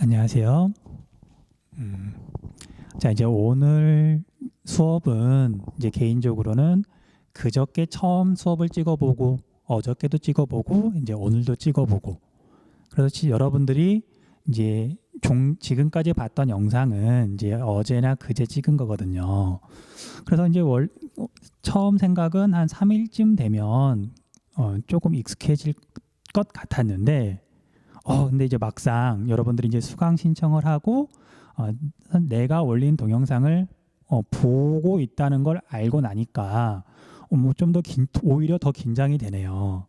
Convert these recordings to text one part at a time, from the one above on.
안녕하세요. 자, 이제 오늘 수업은 이제 개인적으로는 그저께 처음 수업을 찍어보고 어저께도 찍어보고 이제 오늘도 찍어보고 그래서 여러분들이 이제 지금까지 봤던 영상은 이제 어제나 그제 찍은 거거든요. 그래서 이제 처음 생각은 한 3일쯤 되면 조금 익숙해질 것 같았는데 근데 이제 막상 여러분들이 이제 수강 신청을 하고 내가 올린 동영상을 보고 있다는 걸 알고 나니까 뭐 좀 더 오히려 더 긴장이 되네요.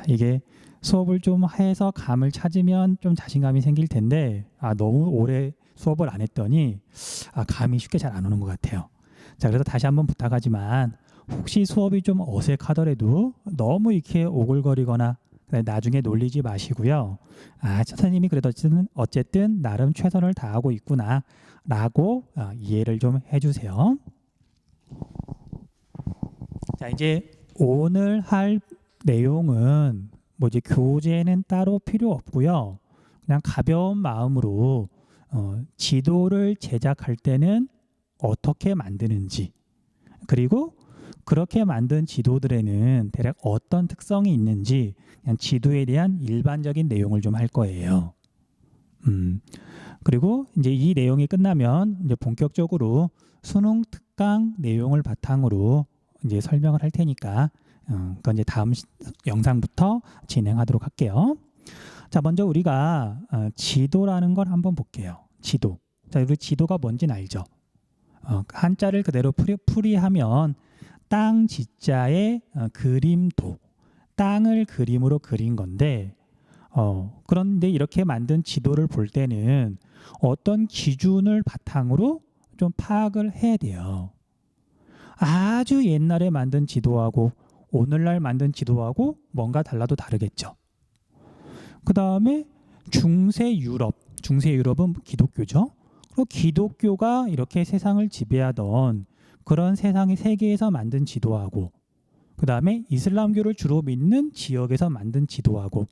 이게 수업을 좀 해서 감을 찾으면 좀 자신감이 생길 텐데 너무 오래 수업을 안 했더니 감이 쉽게 잘 안 오는 것 같아요. 자, 그래서 다시 한번 부탁하지만 혹시 수업이 좀 어색하더라도 너무 이렇게 오글거리거나 나중에 놀리지 마시고요. 선생님이 그래도 어쨌든 나름 최선을 다하고 있구나 라고 이해를 좀 해주세요. 자, 이제 오늘 할 내용은 뭐 이제 교재는 따로 필요 없고요. 그냥 가벼운 마음으로 지도를 제작할 때는 어떻게 만드는지, 그리고 그렇게 만든 지도들에는 대략 어떤 특성이 있는지 그냥 지도에 대한 일반적인 내용을 좀 할 거예요. 그리고 이제 이 내용이 끝나면 이제 본격적으로 수능 특강 내용을 바탕으로 이제 설명을 할 테니까 그건 이제 다음 영상부터 진행하도록 할게요. 자, 먼저 우리가 지도라는 걸 한번 볼게요. 지도. 자, 우리 지도가 뭔지는 알죠? 한자를 그대로 풀이하면 땅 지자에 그림도, 땅을 그림으로 그린 건데 그런데 이렇게 만든 지도를 볼 때는 어떤 기준을 바탕으로 좀 파악을 해야 돼요. 아주 옛날에 만든 지도하고 오늘날 만든 지도하고 뭔가 달라도 다르겠죠. 그 다음에 중세 유럽은 기독교죠. 그리고 기독교가 이렇게 세상을 지배하던 그런 세상의 세계에서 만든 지도하고, 그 다음에 이슬람교를 주로 믿는 지역에서 만든 지도하고,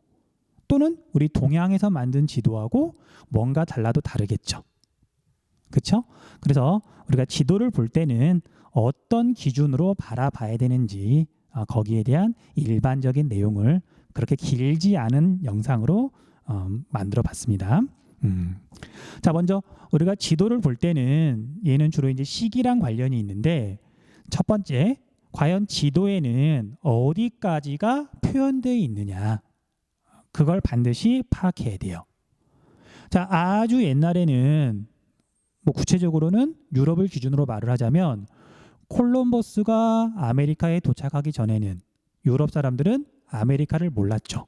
또는 우리 동양에서 만든 지도하고 뭔가 달라도 다르겠죠. 그렇죠? 그래서 우리가 지도를 볼 때는 어떤 기준으로 바라봐야 되는지 거기에 대한 일반적인 내용을 그렇게 길지 않은 영상으로 만들어 봤습니다. 자, 먼저 우리가 지도를 볼 때는 얘는 주로 이제 시기랑 관련이 있는데, 첫 번째, 과연 지도에는 어디까지가 표현되어 있느냐, 그걸 반드시 파악해야 돼요. 자, 아주 옛날에는 뭐 구체적으로는 유럽을 기준으로 말을 하자면 콜럼버스가 아메리카에 도착하기 전에는 유럽 사람들은 아메리카를 몰랐죠.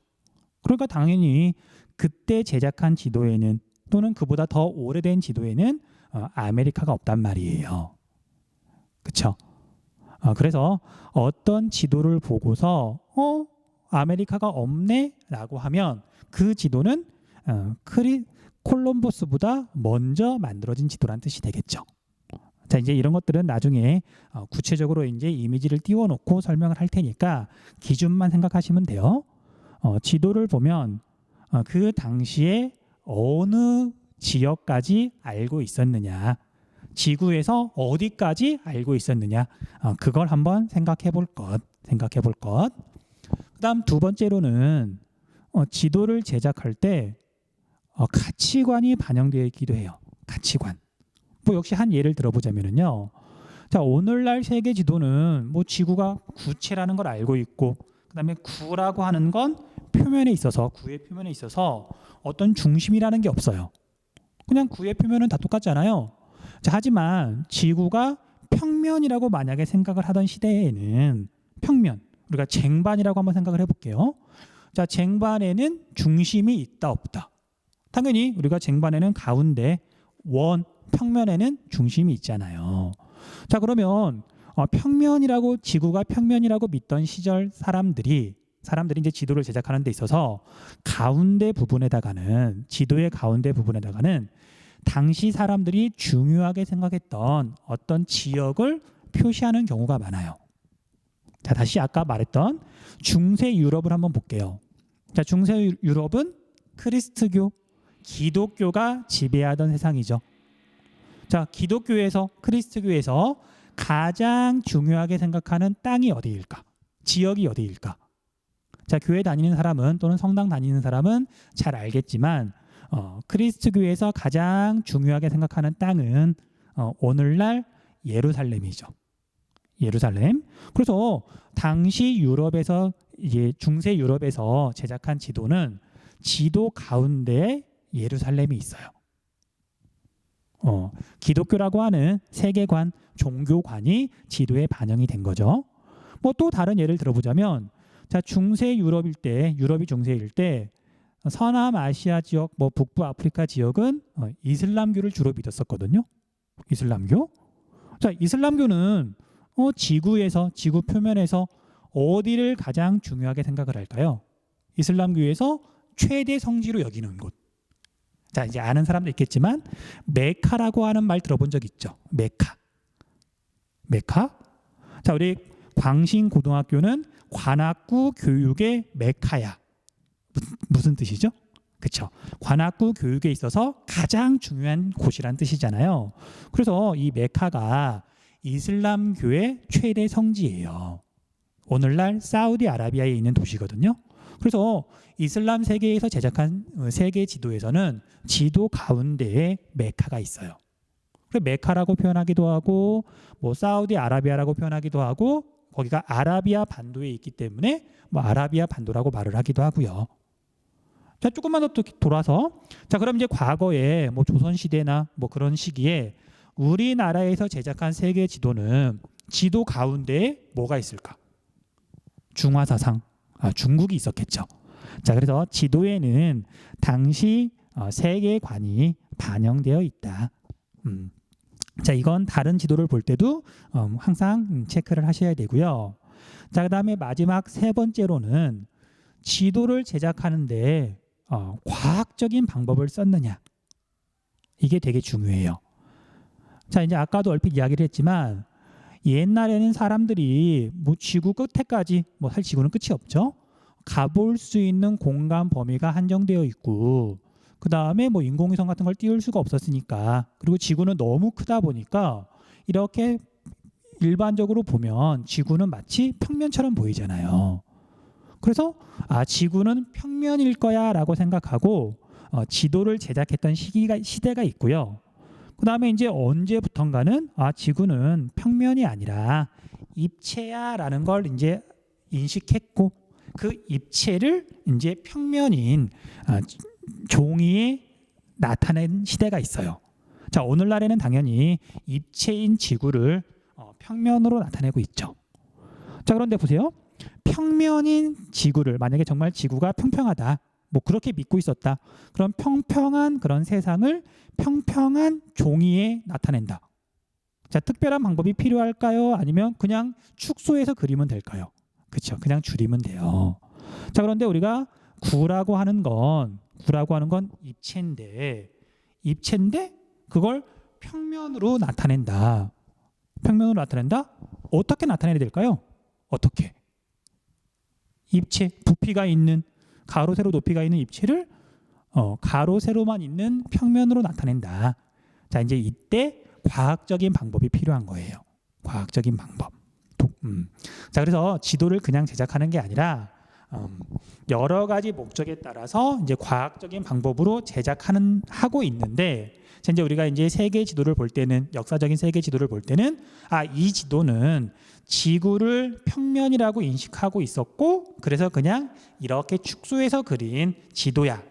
그러니까 당연히 그때 제작한 지도에는, 또는 그보다 더 오래된 지도에는 아메리카가 없단 말이에요. 그렇죠? 그래서 어떤 지도를 보고서 아메리카가 없네 라고 하면 그 지도는 콜럼버스보다 먼저 만들어진 지도란 뜻이 되겠죠. 자, 이제 이런 것들은 나중에 구체적으로 이제 이미지를 띄워놓고 설명을 할 테니까 기준만 생각하시면 돼요. 지도를 보면 그 당시에 어느 지역까지 알고 있었느냐, 지구에서 어디까지 알고 있었느냐, 그걸 한번 생각해 볼 것. 그다음 두 번째로는 지도를 제작할 때 가치관이 반영되어 있기도 해요. 가치관. 뭐 역시 한 예를 들어보자면요. 자, 오늘날 세계 지도는 뭐 지구가 구체라는 걸 알고 있고, 그다음에 구라고 하는 건 구의 표면에 있어서 어떤 중심이라는 게 없어요. 그냥 구의 표면은 다 똑같잖아요. 자, 하지만 지구가 평면이라고 만약에 생각을 하던 시대에는 평면, 우리가 쟁반이라고 한번 생각을 해볼게요. 자, 쟁반에는 중심이 있다 없다. 당연히 우리가 쟁반에는 가운데 평면에는 중심이 있잖아요. 자, 그러면 지구가 평면이라고 믿던 시절 사람들이 이제 지도를 제작하는 데 있어서 지도의 가운데 부분에다가는 당시 사람들이 중요하게 생각했던 어떤 지역을 표시하는 경우가 많아요. 자, 다시 아까 말했던 중세 유럽을 한번 볼게요. 자, 중세 유럽은 크리스트교, 기독교가 지배하던 세상이죠. 자, 기독교에서 크리스트교에서 가장 중요하게 생각하는 땅이 어디일까? 지역이 어디일까? 자, 교회 다니는 사람은 또는 성당 다니는 사람은 잘 알겠지만 크리스트교에서 가장 중요하게 생각하는 땅은 오늘날 예루살렘이죠. 예루살렘. 그래서 당시 유럽에서 이제 중세 유럽에서 제작한 지도는 지도 가운데 예루살렘이 있어요. 기독교라고 하는 세계관, 종교관이 지도에 반영이 된 거죠. 뭐 또 다른 예를 들어보자면, 자, 중세 유럽일 때, 유럽이 중세일 때 서남아시아 지역, 뭐 북부 아프리카 지역은 이슬람교를 주로 믿었었거든요. 이슬람교. 자, 이슬람교는 지구에서, 지구 표면에서 어디를 가장 중요하게 생각을 할까요? 이슬람교에서 최대 성지로 여기는 곳. 자, 이제 아는 사람도 있겠지만 메카라고 하는 말 들어본 적 있죠? 메카. 메카. 자, 우리 광신고등학교는 관악구 교육의 메카야. 무슨 뜻이죠? 그렇죠. 관악구 교육에 있어서 가장 중요한 곳이란 뜻이잖아요. 그래서 이 메카가 이슬람교의 최대 성지예요. 오늘날 사우디아라비아에 있는 도시거든요. 그래서 이슬람 세계에서 제작한 세계 지도에서는 지도 가운데에 메카가 있어요. 메카라고 표현하기도 하고 뭐 사우디아라비아라고 표현하기도 하고 거기가 아라비아 반도에 있기 때문에 뭐 아라비아 반도라고 말을 하기도 하고요. 자, 조금만 더 돌아서, 자, 그럼 이제 과거에 뭐 조선 시대나 뭐 그런 시기에 우리나라에서 제작한 세계 지도는 지도 가운데에 뭐가 있을까? 중화사상, 중국이 있었겠죠. 자, 그래서 지도에는 당시 세계관이 반영되어 있다. 자, 이건 다른 지도를 볼 때도 항상 체크를 하셔야 되고요. 자, 그다음에 마지막 세 번째로는 지도를 제작하는데 과학적인 방법을 썼느냐. 이게 되게 중요해요. 자, 이제 아까도 얼핏 이야기를 했지만 옛날에는 사람들이 뭐 지구 끝에까지, 뭐 사실 지구는 끝이 없죠. 가볼 수 있는 공간 범위가 한정되어 있고, 그 다음에 뭐 인공위성 같은 걸 띄울 수가 없었으니까, 그리고 지구는 너무 크다 보니까 이렇게 일반적으로 보면 지구는 마치 평면처럼 보이잖아요. 그래서 지구는 평면일 거야 라고 생각하고 지도를 제작했던 시대가 있고요. 그 다음에 이제 언제부턴가는 지구는 평면이 아니라 입체야 라는 걸 이제 인식했고, 그 입체를 이제 평면인 종이에 나타낸 시대가 있어요. 자, 오늘날에는 당연히 입체인 지구를 평면으로 나타내고 있죠. 자, 그런데 보세요. 평면인 지구를, 만약에 정말 지구가 평평하다, 뭐 그렇게 믿고 있었다. 그럼 평평한 그런 세상을 평평한 종이에 나타낸다. 자, 특별한 방법이 필요할까요? 아니면 그냥 축소해서 그리면 될까요? 그렇죠. 그냥 줄이면 돼요. 자, 그런데 우리가 구라고 하는 건 입체인데 그걸 평면으로 나타낸다. 평면으로 나타낸다? 어떻게 나타내야 될까요? 어떻게? 입체, 부피가 있는, 가로 세로 높이가 있는 입체를 가로 세로만 있는 평면으로 나타낸다. 자, 이제 이때 과학적인 방법이 필요한 거예요. 과학적인 방법. 자, 그래서 지도를 그냥 제작하는 게 아니라 여러 가지 목적에 따라서 이제 과학적인 방법으로 하고 있는데, 이제 우리가 이제 세계 지도를 볼 때는, 역사적인 세계 지도를 볼 때는 이 지도는 지구를 평면이라고 인식하고 있었고, 그래서 그냥 이렇게 축소해서 그린 지도야.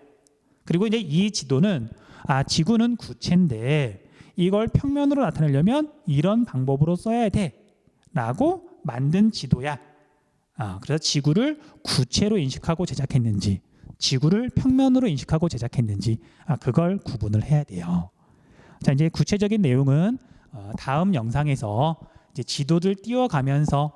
그리고 이제 이 지도는 지구는 구체인데 이걸 평면으로 나타내려면 이런 방법으로 써야 돼라고 만든 지도야. 그래서 지구를 구체로 인식하고 제작했는지, 지구를 평면으로 인식하고 제작했는지, 그걸 구분을 해야 돼요. 자, 이제 구체적인 내용은 다음 영상에서 이제 지도를 띄워가면서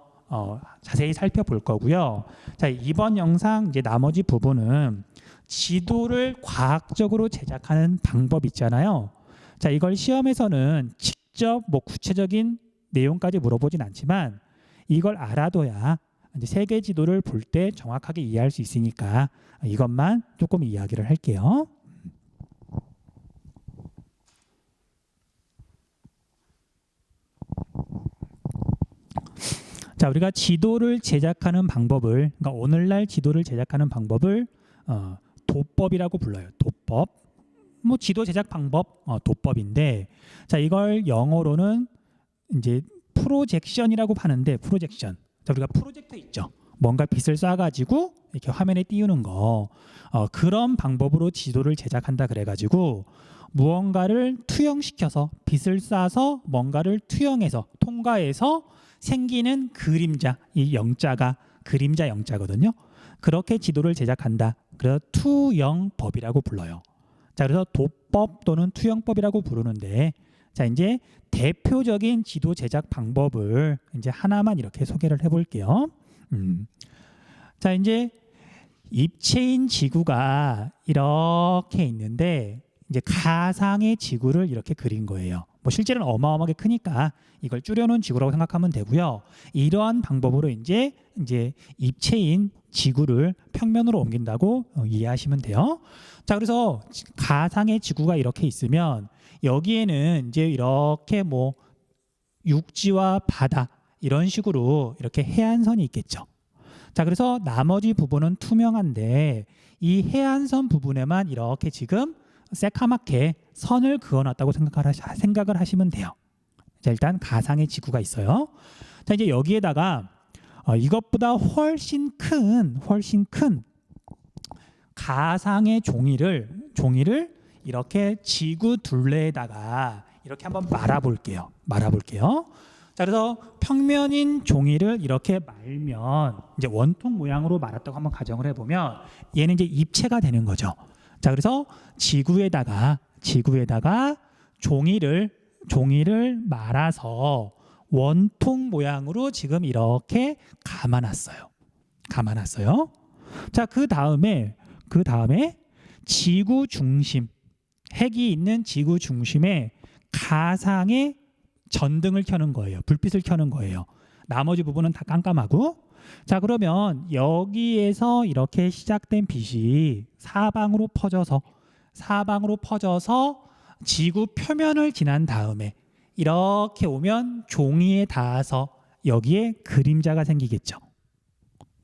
자세히 살펴볼 거고요. 자, 이번 영상 이제 나머지 부분은 지도를 과학적으로 제작하는 방법 있잖아요. 자, 이걸 시험에서는 직접 뭐 구체적인 내용까지 물어보진 않지만 이걸 알아둬야 이제 세계 지도를 볼 때 정확하게 이해할 수 있으니까 이것만 조금 이야기를 할게요. 자, 우리가 지도를 제작하는 방법을, 그러니까 오늘날 지도를 제작하는 방법을 도법이라고 불러요. 도법. 뭐 지도 제작 방법 도법인데, 자, 이걸 영어로는 이제 프로젝션이라고 하는데, 프로젝션. 자, 우리가 프로젝터 있죠. 뭔가 빛을 쏴가지고 이렇게 화면에 띄우는 거, 그런 방법으로 지도를 제작한다 그래가지고 무언가를 투영시켜서 빛을 쏴서 뭔가를 투영해서 통과해서 생기는 그림자, 이 영자가 그림자 영자거든요. 그렇게 지도를 제작한다. 그래서 투영법이라고 불러요. 자, 그래서 도법 또는 투영법이라고 부르는데, 자, 이제 대표적인 지도 제작 방법을 이제 하나만 이렇게 소개를 해볼게요. 자, 이제 입체인 지구가 이렇게 있는데, 이제 가상의 지구를 이렇게 그린 거예요. 뭐 실제로는 어마어마하게 크니까 이걸 줄여놓은 지구라고 생각하면 되고요. 이러한 방법으로 이제 입체인 지구를 평면으로 옮긴다고 이해하시면 돼요. 자, 그래서 가상의 지구가 이렇게 있으면 여기에는 이제 이렇게 뭐 육지와 바다 이런 식으로 이렇게 해안선이 있겠죠. 자, 그래서 나머지 부분은 투명한데 이 해안선 부분에만 이렇게 지금 새카맣게 선을 그어놨다고 생각을 하시면 돼요. 자, 일단 가상의 지구가 있어요. 자, 이제 여기에다가 이것보다 훨씬 큰 가상의 종이를 이렇게 지구 둘레에다가 이렇게 한번 말아볼게요. 자, 그래서 평면인 종이를 이렇게 말면 이제 원통 모양으로 말았다고 한번 가정을 해보면 얘는 이제 입체가 되는 거죠. 자, 그래서 지구에다가 종이를 말아서 원통 모양으로 지금 이렇게 감아놨어요. 자, 그 다음에 지구 중심, 핵이 있는 지구 중심에 가상의 전등을 켜는 거예요. 불빛을 켜는 거예요. 나머지 부분은 다 깜깜하고. 자, 그러면 여기에서 이렇게 시작된 빛이 사방으로 퍼져서 지구 표면을 지난 다음에 이렇게 오면 종이에 닿아서 여기에 그림자가 생기겠죠.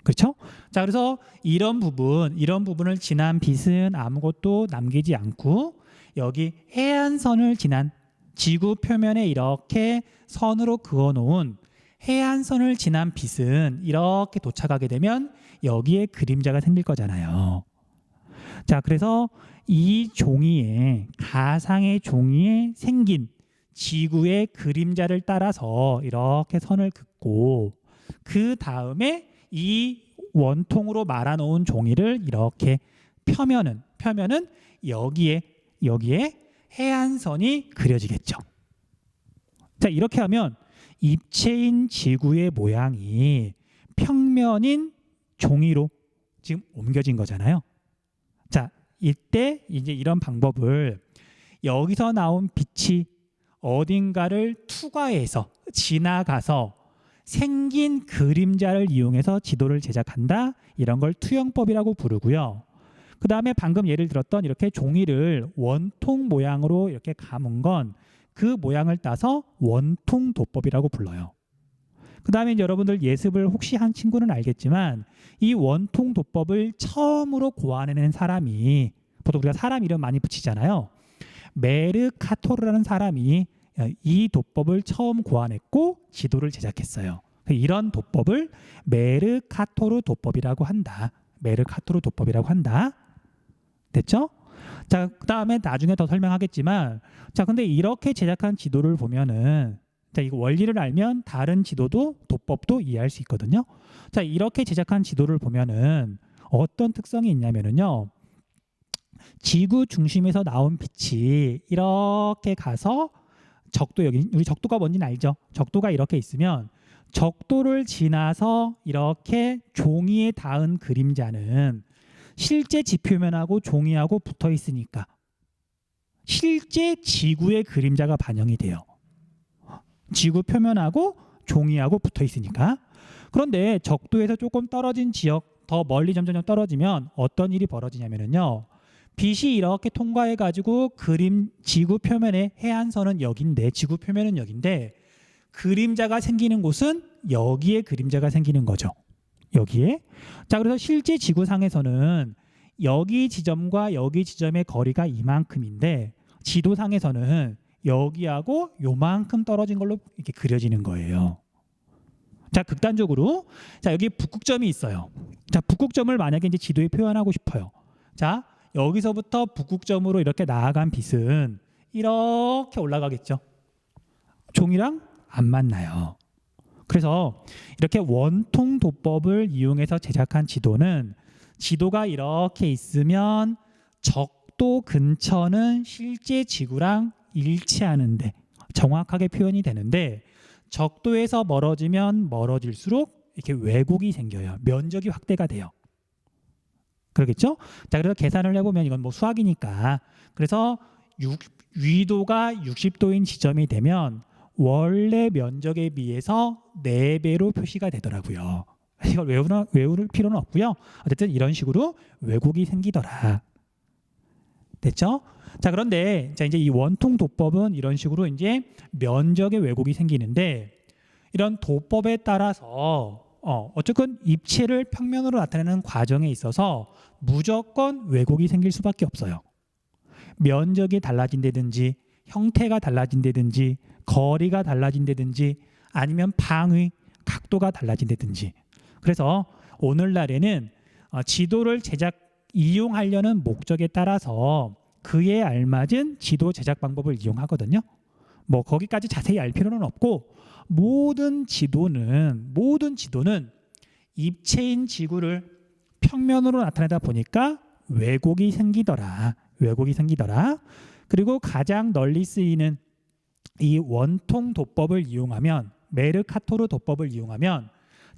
그렇죠? 자, 그래서 이런 부분을 지난 빛은 아무것도 남기지 않고 여기 해안선을 지난 지구 표면에 이렇게 선으로 그어놓은 해안선을 지난 빛은 이렇게 도착하게 되면 여기에 그림자가 생길 거잖아요. 자, 그래서 이 가상의 종이에 생긴 지구의 그림자를 따라서 이렇게 선을 긋고 그 다음에 이 원통으로 말아놓은 종이를 이렇게 펴면은 여기에 해안선이 그려지겠죠. 자, 이렇게 하면 입체인 지구의 모양이 평면인 종이로 지금 옮겨진 거잖아요. 자, 이때 이제 이런 방법을 여기서 나온 빛이 어딘가를 투과해서 지나가서 생긴 그림자를 이용해서 지도를 제작한다. 이런 걸 투영법이라고 부르고요. 그 다음에 방금 예를 들었던 이렇게 종이를 원통 모양으로 이렇게 감은 건 그 모양을 따서 원통 도법이라고 불러요. 그 다음에 여러분들 예습을 혹시 한 친구는 알겠지만 이 원통 도법을 처음으로 고안해낸 사람이, 보통 우리가 사람 이름 많이 붙이잖아요. 메르카토르라는 사람이 이 도법을 처음 고안했고 지도를 제작했어요. 이런 도법을 메르카토르 도법이라고 한다. 됐죠? 자, 그다음에 나중에 더 설명하겠지만, 자, 근데 이렇게 제작한 지도를 보면은, 자, 이거 원리를 알면 다른 지도도 도법도 이해할 수 있거든요. 자, 이렇게 제작한 지도를 보면은 어떤 특성이 있냐면은요, 지구 중심에서 나온 빛이 이렇게 가서 적도, 여기 우리 적도가 뭔지는 알죠? 적도가 이렇게 있으면 적도를 지나서 이렇게 종이에 닿은 그림자는 실제 지표면하고 종이하고 붙어 있으니까 실제 지구의 그림자가 반영이 돼요. 지구 표면하고 종이하고 붙어 있으니까. 그런데 적도에서 조금 떨어진 지역, 더 멀리 점점 떨어지면 어떤 일이 벌어지냐면요, 빛이 이렇게 통과해 가지고 지구 표면의 해안선은 여긴데, 지구 표면은 여긴데 그림자가 생기는 곳은 여기에 그림자가 생기는 거죠. 여기에. 자, 그래서 실제 지구상에서는 여기 지점과 여기 지점의 거리가 이만큼인데 지도상에서는 여기하고 요만큼 떨어진 걸로 이렇게 그려지는 거예요. 자, 극단적으로 자, 여기 북극점이 있어요. 자, 북극점을 만약에 이제 지도에 표현하고 싶어요. 자, 여기서부터 북극점으로 이렇게 나아간 빛은 이렇게 올라가겠죠. 종이랑 안 만나요. 그래서 이렇게 원통 도법을 이용해서 제작한 지도는 지도가 이렇게 있으면 적도 근처는 실제 지구랑 일치하는데 정확하게 표현이 되는데 적도에서 멀어지면 멀어질수록 이렇게 왜곡이 생겨요. 면적이 확대가 돼요. 그러겠죠? 자, 그래서 계산을 해보면 이건 뭐 수학이니까 그래서 위도가 60도인 지점이 되면 원래 면적에 비해서 4배로 표시가 되더라고요. 이걸 외울 필요는 없고요. 어쨌든 이런 식으로 왜곡이 생기더라. 됐죠? 자, 그런데 자, 이제 이 원통 도법은 이런 식으로 이제 면적의 왜곡이 생기는데 이런 도법에 따라서 어쨌건 입체를 평면으로 나타내는 과정에 있어서 무조건 왜곡이 생길 수밖에 없어요. 면적이 달라진다든지 형태가 달라진다든지 거리가 달라진다든지 아니면 방위, 각도가 달라진다든지. 그래서 오늘날에는 지도를 이용하려는 목적에 따라서 그에 알맞은 지도 제작 방법을 이용하거든요. 뭐 거기까지 자세히 알 필요는 없고 모든 지도는 입체인 지구를 평면으로 나타내다 보니까 왜곡이 생기더라. 그리고 가장 널리 쓰이는 이 원통 도법을 이용하면 메르카토르 도법을 이용하면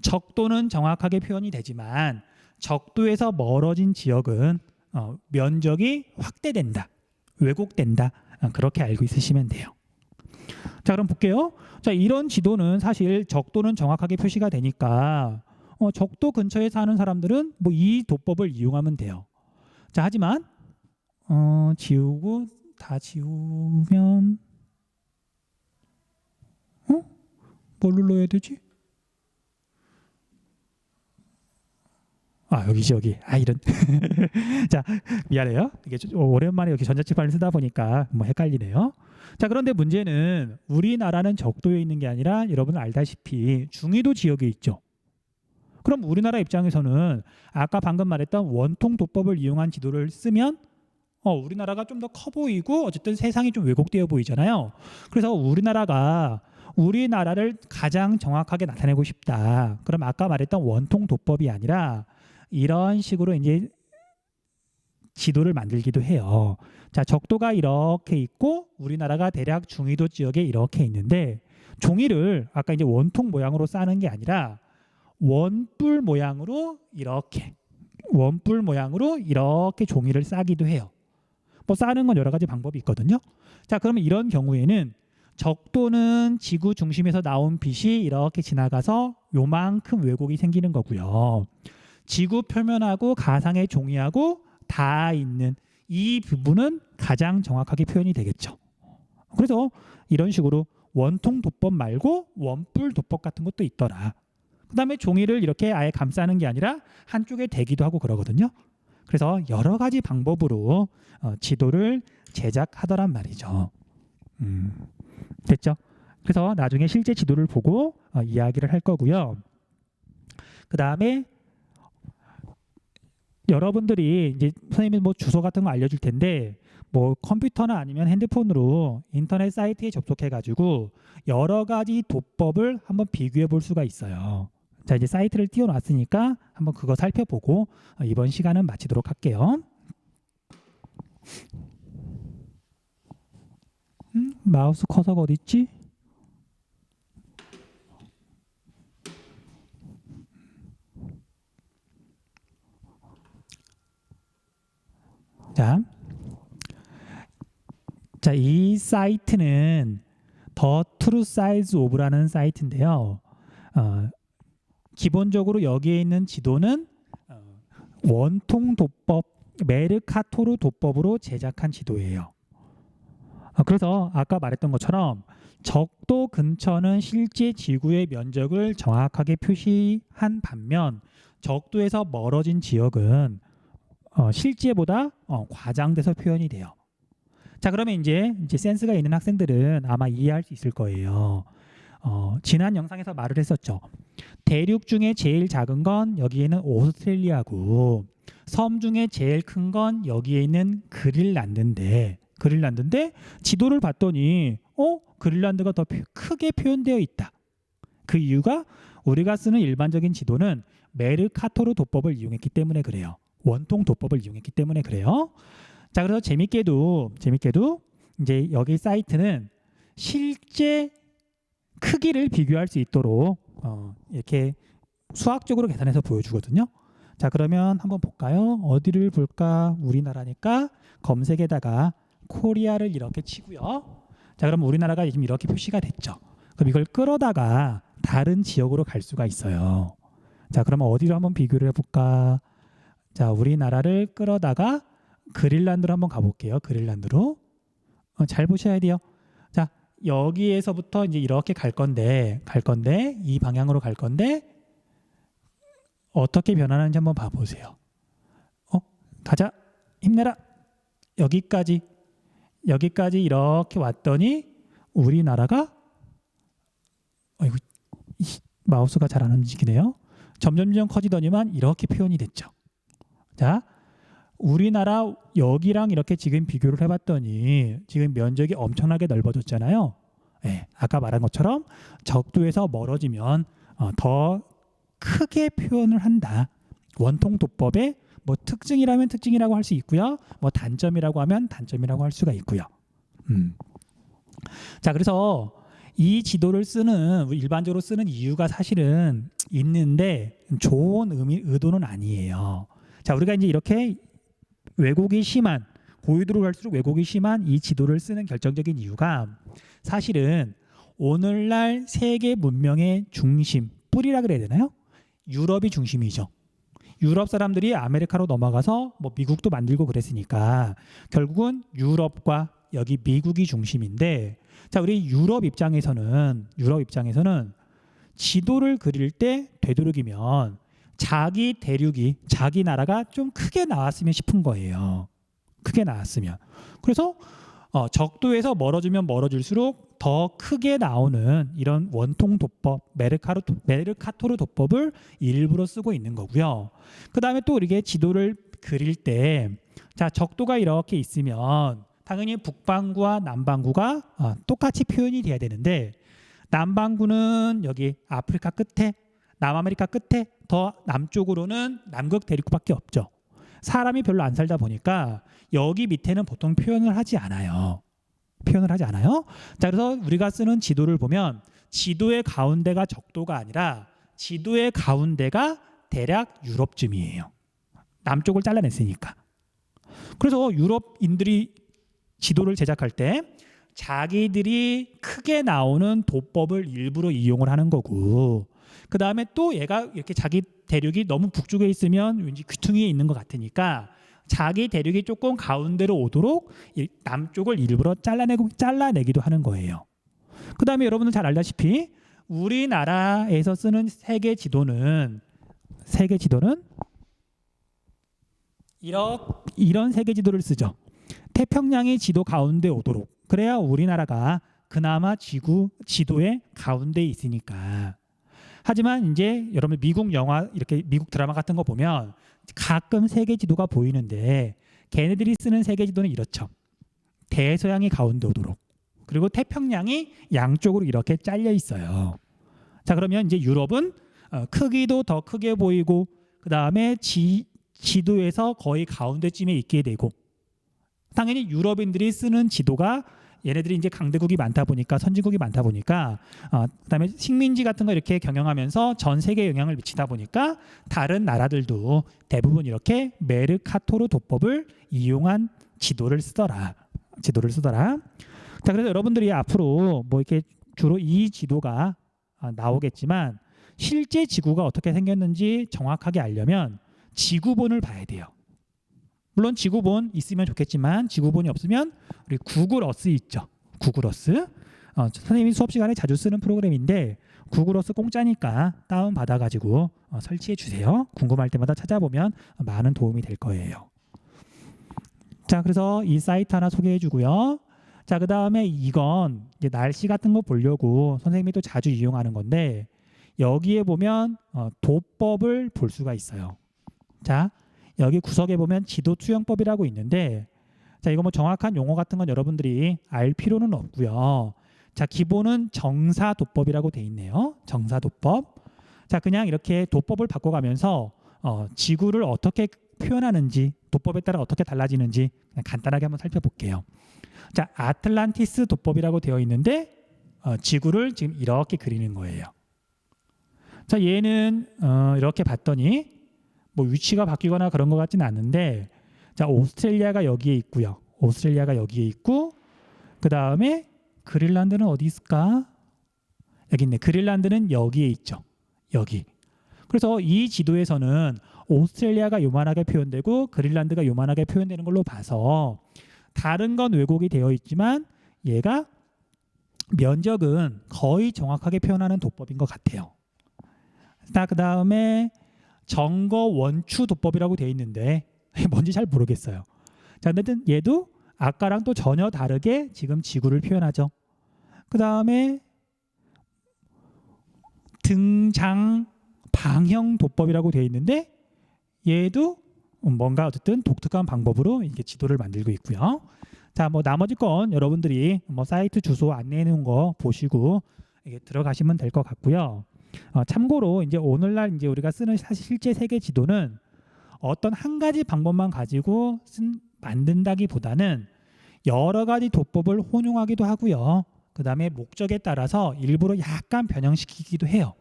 적도는 정확하게 표현이 되지만 적도에서 멀어진 지역은 면적이 확대된다. 왜곡된다. 그렇게 알고 있으시면 돼요. 자, 그럼 볼게요. 자, 이런 지도는 사실 적도는 정확하게 표시가 되니까 적도 근처에 사는 사람들은 뭐 이 도법을 이용하면 돼요. 자, 하지만 다 지우면 뭘 눌러야 되지? 여기. 이런. 자, 미안해요. 이게 오랜만에 이렇게 전자책판을 쓰다 보니까 뭐 헷갈리네요. 자, 그런데 문제는 우리나라는 적도에 있는 게 아니라 여러분 알다시피 중위도 지역에 있죠. 그럼 우리나라 입장에서는 아까 방금 말했던 원통 도법을 이용한 지도를 쓰면 우리나라가 좀 더 커 보이고 어쨌든 세상이 좀 왜곡되어 보이잖아요. 그래서 우리나라를 가장 정확하게 나타내고 싶다. 그럼 아까 말했던 원통 도법이 아니라 이런 식으로 이제 지도를 만들기도 해요. 자, 적도가 이렇게 있고 우리나라가 대략 중위도 지역에 이렇게 있는데 종이를 아까 이제 원통 모양으로 싸는 게 아니라 원뿔 모양으로 이렇게 종이를 싸기도 해요. 뭐 싸는 건 여러 가지 방법이 있거든요. 자, 그러면 이런 경우에는 적도는 지구 중심에서 나온 빛이 이렇게 지나가서 요만큼 왜곡이 생기는 거고요. 지구 표면하고 가상의 종이하고 다 있는 이 부분은 가장 정확하게 표현이 되겠죠. 그래서 이런 식으로 원통 도법 말고 원뿔 도법 같은 것도 있더라. 그 다음에 종이를 이렇게 아예 감싸는 게 아니라 한쪽에 대기도 하고 그러거든요. 그래서 여러 가지 방법으로 지도를 제작하더란 말이죠. 됐죠? 그래서 나중에 실제 지도를 보고 이야기를 할 거고요. 그 다음에 여러분들이 이제 선생님이 뭐 주소 같은 거 알려줄 텐데 뭐 컴퓨터나 아니면 핸드폰으로 인터넷 사이트에 접속해가지고 여러 가지 도법을 한번 비교해 볼 수가 있어요. 자, 이제 사이트를 띄워놨으니까 한번 그거 살펴보고 이번 시간은 마치도록 할게요. 마우스 커서가 어디 있지? 자, 이 사이트는 The True Size of라는 사이트인데요. 기본적으로 여기에 있는 지도는 원통 도법, 메르카토르 도법으로 제작한 지도예요. 그래서 아까 말했던 것처럼 적도 근처는 실제 지구의 면적을 정확하게 표시한 반면 적도에서 멀어진 지역은 실제보다 과장돼서 표현이 돼요. 자, 그러면 이제 센스가 있는 학생들은 아마 이해할 수 있을 거예요. 지난 영상에서 말을 했었죠. 대륙 중에 제일 작은 건 여기에는 오스트레일리아고 섬 중에 제일 큰 건 여기에 있는 그린란드인데 지도를 봤더니 그린란드가 더 크게 표현되어 있다. 그 이유가 우리가 쓰는 일반적인 지도는 메르카토르 도법을 이용했기 때문에 그래요. 원통 도법을 이용했기 때문에 그래요. 자, 그래서 재밌게도 이제 여기 사이트는 실제 크기를 비교할 수 있도록 이렇게 수학적으로 계산해서 보여주거든요. 자, 그러면 한번 볼까요? 어디를 볼까? 우리나라니까 검색에다가 코리아를 이렇게 치고요. 자, 그럼 우리나라가 지금 이렇게 표시가 됐죠. 그럼 이걸 끌어다가 다른 지역으로 갈 수가 있어요. 자, 그러면 어디로 한번 비교를 해볼까? 자, 우리나라를 끌어다가 그린란드로 한번 가볼게요. 그린란드로. 잘 보셔야 돼요. 자, 여기에서부터 이제 이렇게 갈 건데 이 방향으로 갈 건데 어떻게 변하는지 한번 봐보세요. 가자, 힘내라. 여기까지 이렇게 왔더니 우리나라가 마우스가 잘 안 움직이네요. 점점 커지더니만 이렇게 표현이 됐죠. 자, 우리나라 여기랑 이렇게 지금 비교를 해봤더니 지금 면적이 엄청나게 넓어졌잖아요. 네, 아까 말한 것처럼 적도에서 멀어지면 더 크게 표현을 한다. 원통 도법의 뭐 특징이라면 특징이라고 할 수 있고요. 뭐 단점이라고 하면 단점이라고 할 수가 있고요. 자, 그래서 이 지도를 일반적으로 쓰는 이유가 사실은 있는데 좋은 의도는 아니에요. 자, 우리가 이제 이렇게 고유도로 갈수록 왜곡이 심한 이 지도를 쓰는 결정적인 이유가 사실은 오늘날 세계 문명의 중심, 뿌리라 그래야 되나요? 유럽이 중심이죠. 유럽 사람들이 아메리카로 넘어가서 뭐 미국도 만들고 그랬으니까 결국은 유럽과 여기 미국이 중심인데, 자, 우리 유럽 입장에서는 지도를 그릴 때 되도록이면 자기 대륙이, 자기 나라가 좀 크게 나왔으면 싶은 거예요. 크게 나왔으면. 그래서 적도에서 멀어지면 멀어질수록 더 크게 나오는 이런 원통 도법, 메르카토르 도법을 일부러 쓰고 있는 거고요. 그 다음에 또 이렇게 지도를 그릴 때, 자, 적도가 이렇게 있으면 당연히 북반구와 남반구가 똑같이 표현이 돼야 되는데, 남반구는 여기 아프리카 끝에, 남아메리카 끝에, 더 남쪽으로는 남극 대륙밖에 없죠. 사람이 별로 안 살다 보니까 여기 밑에는 보통 표현을 하지 않아요. 자, 그래서 우리가 쓰는 지도를 보면 지도의 가운데가 적도가 아니라 지도의 가운데가 대략 유럽쯤이에요. 남쪽을 잘라냈으니까. 그래서 유럽인들이 지도를 제작할 때 자기들이 크게 나오는 도법을 일부러 이용을 하는 거고, 그 다음에 또 얘가 이렇게 자기 대륙이 너무 북쪽에 있으면 왠지 귀퉁이에 있는 것 같으니까 자기 대륙이 조금 가운데로 오도록 남쪽을 일부러 잘라내기도 하는 거예요. 그 다음에 여러분들 잘 알다시피 우리나라에서 쓰는 세계 지도는 이런 세계 지도를 쓰죠. 태평양이 지도 가운데 오도록. 그래야 우리나라가 그나마 지도의 가운데에 있으니까. 하지만 이제 여러분 미국 영화, 이렇게 미국 드라마 같은 거 보면 가끔 세계 지도가 보이는데 걔네들이 쓰는 세계 지도는 이렇죠. 대서양이 가운데 오도록. 그리고 태평양이 양쪽으로 이렇게 잘려 있어요. 자, 그러면 이제 유럽은 크기도 더 크게 보이고, 그 다음에 지도에서 거의 가운데쯤에 있게 되고, 당연히 유럽인들이 쓰는 지도가 얘네들이 이제 강대국이 많다 보니까, 선진국이 많다 보니까, 그다음에 식민지 같은 거 이렇게 경영하면서 전 세계에 영향을 미치다 보니까 다른 나라들도 대부분 이렇게 메르카토르 도법을 이용한 지도를 쓰더라. 자, 그래서 여러분들이 앞으로 뭐 이렇게 주로 이 지도가 나오겠지만 실제 지구가 어떻게 생겼는지 정확하게 알려면 지구본을 봐야 돼요. 물론 지구본 있으면 좋겠지만 지구본이 없으면 우리 구글 어스 있죠. 구글 어스. 선생님이 수업 시간에 자주 쓰는 프로그램인데 구글 어스 공짜니까 다운 받아가지고 설치해 주세요. 궁금할 때마다 찾아보면 많은 도움이 될 거예요. 자, 그래서 이 사이트 하나 소개해 주고요. 자, 그 다음에 이건 이제 날씨 같은 거 보려고 선생님이 또 자주 이용하는 건데 여기에 보면 도법을 볼 수가 있어요. 자, 여기 구석에 보면 지도 투영법이라고 있는데 자, 이거 뭐 정확한 용어 같은 건 여러분들이 알 필요는 없고요. 자, 기본은 정사도법이라고 돼 있네요. 정사도법. 자, 그냥 이렇게 도법을 바꿔가면서 지구를 어떻게 표현하는지 도법에 따라 어떻게 달라지는지 그냥 간단하게 한번 살펴볼게요. 자, 아틀란티스 도법이라고 되어 있는데 지구를 지금 이렇게 그리는 거예요. 자, 얘는 이렇게 봤더니 뭐 위치가 바뀌거나 그런 것 같지는 않은데 자, 오스트레일리아가 여기에 있고요. 오스트레일리아가 여기에 있고 그 다음에 그린란드는 어디 있을까? 여기 있네. 그린란드는 여기에 있죠. 여기. 그래서 이 지도에서는 오스트레일리아가 요만하게 표현되고 그린란드가 요만하게 표현되는 걸로 봐서 다른 건 왜곡이 되어 있지만 얘가 면적은 거의 정확하게 표현하는 도법인 것 같아요. 자, 그 다음에 정거 원추 도법이라고 되어 있는데 뭔지 잘 모르겠어요. 자, 근데 얘도 아까랑 또 전혀 다르게 지금 지구를 표현하죠. 그 다음에 등장 방형 도법이라고 되어 있는데 얘도 뭔가 어쨌든 독특한 방법으로 이렇게 지도를 만들고 있고요. 자, 뭐 나머지 건 여러분들이 뭐 사이트 주소 안내해 놓은 거 보시고 이게 들어가시면 될 것 같고요. 참고로 이제 오늘날 이제 우리가 쓰는 사실 실제 세계 지도는 어떤 한 가지 방법만 가지고 만든다기보다는 여러 가지 도법을 혼용하기도 하고요. 그 다음에 목적에 따라서 일부러 약간 변형시키기도 해요.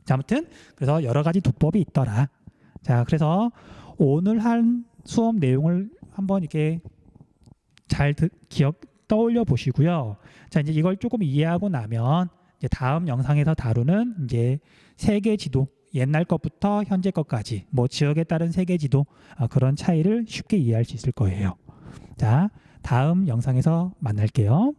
자, 아무튼 그래서 여러 가지 도법이 있더라. 자, 그래서 오늘 한 수업 내용을 한번 이렇게 잘 떠올려 보시고요. 자, 이제 이걸 조금 이해하고 나면 이제 다음 영상에서 다루는 이제 세계 지도 옛날 것부터 현재 것까지 뭐 지역에 따른 세계 지도 그런 차이를 쉽게 이해할 수 있을 거예요. 자, 다음 영상에서 만날게요.